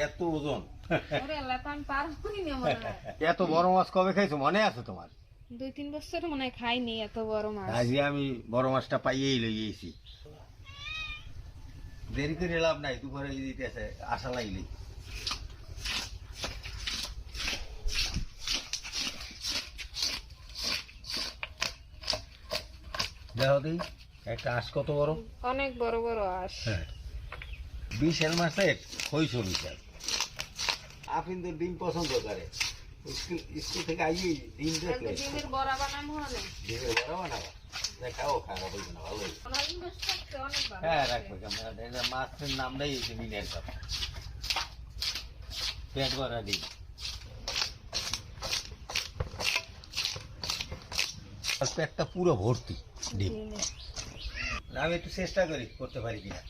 এত ওজন এত বড় মাছ কবে খাইছো মনে আছে তোমার? 2-3 বছর মনে হয় খাইনি এত বড় মাছ। আজকে আমি বড় মাছটা পাইয়েই লইয়েছি। দেরি করে লাভ নাই, দুপুরে দিতেছে আশা লাগলি। দেখো দিই একটা আঁশ কত বড়, অনেক বড় বড় আঁশ। হ্যাঁ, বিশাল মাছের খইছো বিশাল। আপনি তো ডিম পছন্দ করে, স্কুল থেকে আইয়ে ডিম দেখলে ডিমের বড়া বানাবো না, ডিমের বড়া বানাবা, দেখাও খারাপ হইবে না, ভালো হইবে। অনেক ভালো। হ্যাঁ রাখবে ক্যামেরা। মাছের নামটাই হচ্ছে মিনের কাপ, পেট ভরা ডিম। পেটটা পুরো ভর্তি ডিম। আমি একটু চেষ্টা করি করতে পারি কিনা।